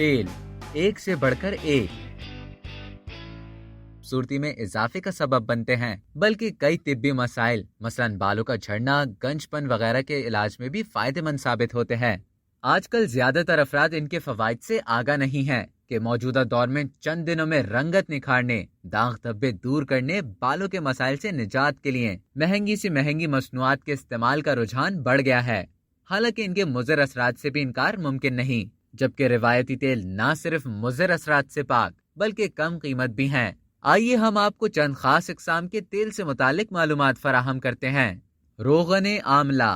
तेल एक से बढ़कर एक खूबसूरती में इजाफे का सबब बनते हैं, बल्कि कई तिब्बी मसाइल मसलन बालों का झड़ना, गंजपन वगैरह के इलाज में भी फायदेमंद साबित होते हैं। आजकल ज्यादातर अफराद इनके फवाइद से आगाह नहीं हैं कि मौजूदा दौर में चंद दिनों में रंगत निखारने, दाग धब्बे दूर करने, बालों के मसाइल से निजात के लिए महंगी से महंगी मसनूआत के इस्तेमाल का रुझान बढ़ गया है। हालांकि इनके मुज़र असरात से भी इनकार मुमकिन नहीं, जबकि रिवायती तेल न सिर्फ मुज़र असरात से पाक बल्कि कम कीमत भी हैं। आइए हम आपको चंद खास इकसाम के तेल से मुतालिक मालूमात फराहम करते हैं। रोगन आमला।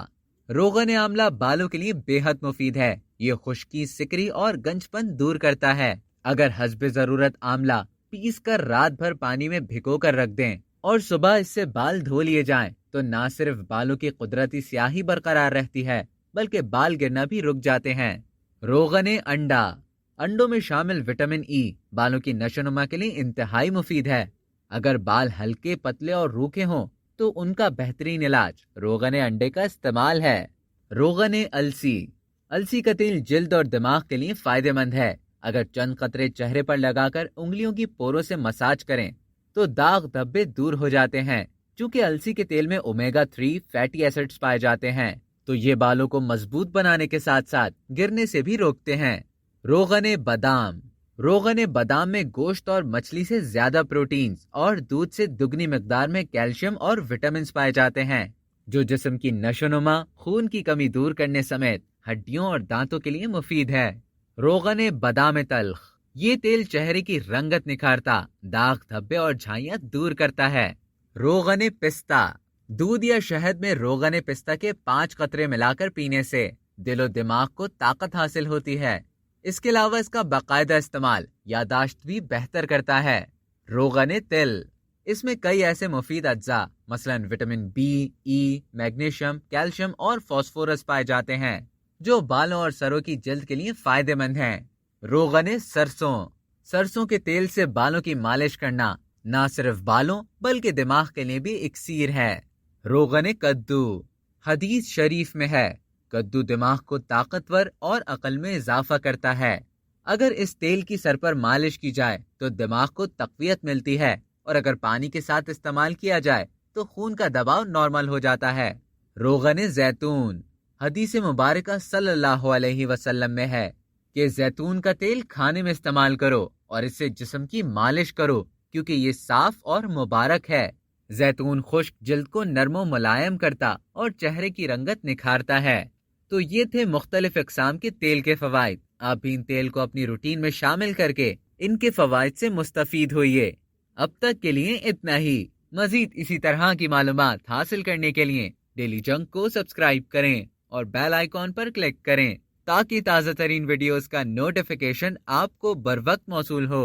रोगन आमला बालों के लिए बेहद मुफीद है। ये खुश्की, सिकरी और गंजपन दूर करता है। अगर हस्बे जरूरत आमला पीस कर रात भर पानी में भिगो कर रख दें और सुबह इससे बाल धो लिए जाएं, तो न सिर्फ बालों की कुदरती स्याही बरकरार रहती है बल्कि बाल गिरना भी रुक जाते हैं। रोगन अंडा। अंडों में शामिल विटामिन ई बालों की नशोनुमा के लिए इंतहाई मुफीद है। अगर बाल हल्के, पतले और रूखे हों तो उनका बेहतरीन इलाज रोगन अंडे का इस्तेमाल है। रोगन अलसी। अलसी का तेल जिल्द और दिमाग के लिए फायदेमंद है। अगर चंद कतरे चेहरे पर लगाकर उंगलियों की पोरों से मसाज करें तो दाग धब्बे दूर हो जाते हैं। चूंकि अलसी के तेल में ओमेगा 3 फैटी एसिड्स पाए जाते हैं, तो ये बालों को मजबूत बनाने के साथ साथ गिरने से भी रोकते हैं। रोगन बादाम। रोगन बादाम में गोश्त और मछली से ज्यादा प्रोटीन्स और दूध से दुगनी मिकदार में कैल्शियम और विटामिन पाए जाते हैं, जो जिस्म की नशोनुमा, खून की कमी दूर करने समेत हड्डियों और दांतों के लिए मुफीद है। रोगन बादाम तल्ख। ये तेल चेहरे की रंगत निखारता, दाग धब्बे और झाइयां दूर करता है। रोगन पिस्ता। दूध या शहद में रोगन पिस्ता के 5 कतरे मिलाकर पीने से दिलो दिमाग को ताकत हासिल होती है। इसके अलावा इसका बाकायदा इस्तेमाल यादाश्त भी बेहतर करता है। रोगन तिल। इसमें कई ऐसे मुफीद अज्जा मसलन विटामिन बी, ई, मैग्नीशियम, कैल्शियम और फास्फोरस पाए जाते हैं, जो बालों और सरों की जल्द के लिए फायदेमंद हैं। रोगन सरसों। सरसों के तेल से बालों की मालिश करना न सिर्फ बालों बल्कि दिमाग के लिए भी इक्सीर है। रोगन कद्दू। हदीस शरीफ में है, कद्दू दिमाग को ताकतवर और अक्ल में इजाफा करता है। अगर इस तेल की सर पर मालिश की जाए तो दिमाग को तक़वियत मिलती है, और अगर पानी के साथ इस्तेमाल किया जाए तो खून का दबाव नॉर्मल हो जाता है। रोगन जैतून। हदीस मुबारका सल्लल्लाहु अलैहि वसल्लम में है कि जैतून का तेल खाने में इस्तेमाल करो और इससे जिस्म की मालिश करो, क्योंकि ये साफ और मुबारक है। जैतून खुश्क जिल्द को नरमो मुलायम करता और चेहरे की रंगत निखारता है। तो ये थे मुख्तलिफ इकसाम के तेल के फवाइद। आप भी इन तेल को अपनी रूटीन में शामिल करके इनके फवाइद से मुस्तफीद होइए। अब तक के लिए इतना ही। मजीद इसी तरह की मालूमात हासिल करने के लिए डेली जंक को सब्सक्राइब करें और बेल आइकॉन पर क्लिक करें, ताकि ताज़ा तरीन वीडियोस का नोटिफिकेशन आपको बर वक्त मौसूल हो।